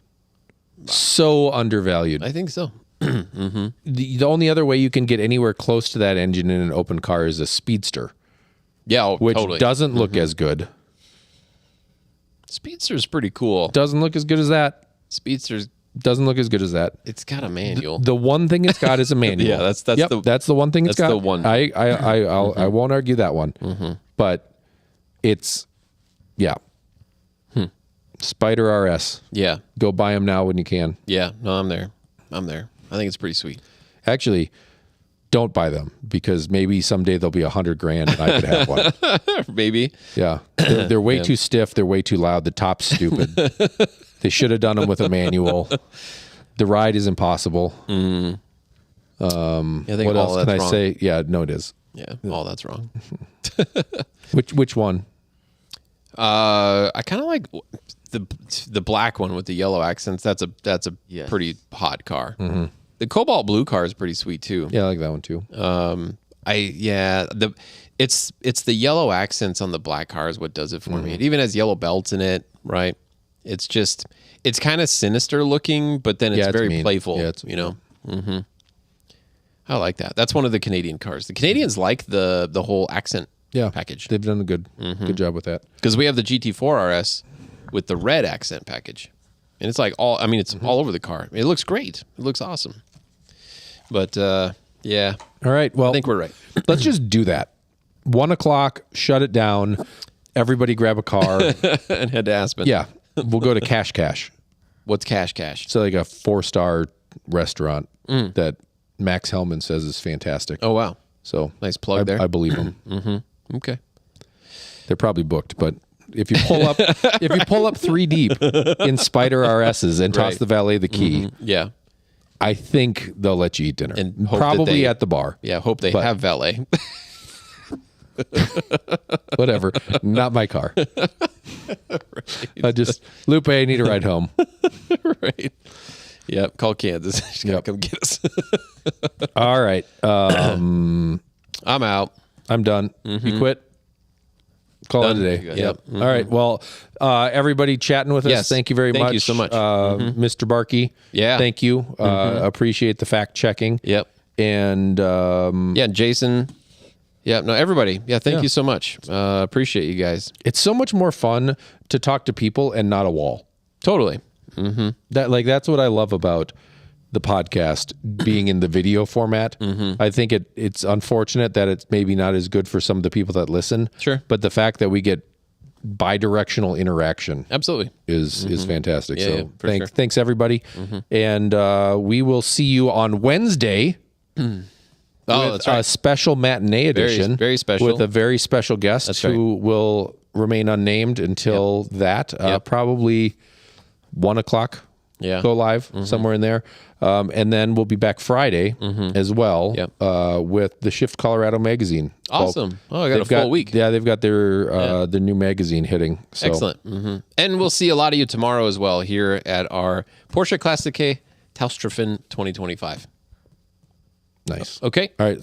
So undervalued. I think so. The only other way you can get anywhere close to that engine in an open car is a Speedster, Yeah, which totally. doesn't look as good. Speedster's pretty cool. Doesn't look as good as that. Speedster's, Doesn't look as good as that. it's got a manual. The one thing it's got is a manual. Yeah, that's the one thing it's that's got. the one. I won't argue that one. But it's Spider RS. Yeah. Go buy them now when you can. Yeah. No, I'm there. I think it's pretty sweet. Actually, don't buy them because maybe someday they'll be $100,000 and I could have one. Maybe. Yeah, they're way too stiff. They're way too loud. The top's stupid. They should have done them with a manual. The ride is impossible. I think What all else can I that's wrong. say? Yeah, no, it is. Yeah, all that's wrong. Which one? I kind of like the black one with the yellow accents. That's a Yes. pretty hot car. The cobalt blue car is pretty sweet too. Yeah, I like that one too. It's the yellow accents on the black car is what does it for me. It even has yellow belts in it, right? It's kind of sinister looking, but then it's very mean. playful. Yeah, it's I like that. That's one of the Canadian cars. The Canadians like the whole accent package. They've done a good job with that. Because we have the GT4 RS with the red accent package. And it's like it's all over the car. It looks great. It looks awesome. But yeah. All right. Well, I think we're right. Let's just do that. 1 o'clock, shut it down. Everybody grab a car. And head to Aspen. Yeah. We'll go to Cash. What's Cash? So like a 4-star restaurant that Max Hellman says is fantastic. Oh, wow. So Nice plug there. I believe him. Okay. They're probably booked, but if you pull up 3 deep in Spider RSs and toss Right. the valet the key, Yeah. I think they'll let you eat dinner. And hope that probably they- at the bar. Yeah. Hope they have valet. Whatever. Not my car. I just, Lupe, I need a ride home. Right. Yep. Call Kansas. She's going to come get us. All right. I'm out. I'm done. You quit? Call Done. it a day. Yep. All right. Well, everybody chatting with us, Yes. thank you very much. Thank you so much. Mr. Barkey. Yeah. Thank you. Appreciate the fact checking. Yep. And Yeah. Jason. Yeah. No, everybody. Yeah. Thank you so much. Appreciate you guys. it's so much more fun to talk to people and not a wall. Totally. That's what I love about the podcast being in the video format. I think it's unfortunate that it's maybe not as good for some of the people that listen. Sure. But the fact that we get bi-directional interaction Absolutely. is fantastic. Yeah, So for sure. thanks everybody. And we will see you on Wednesday. Oh, with that's right. a special matinee edition. very special. With a very special guest who will remain unnamed until that. Probably 1 o'clock. Yeah. Go live somewhere in there. And then we'll be back Friday as well with the Shift Colorado magazine. Awesome. I got a full week. Yeah, they've got their new magazine hitting. So. Excellent. And we'll see a lot of you tomorrow as well here at our Porsche Classique Taustrafen 2025. Nice. Okay. All right.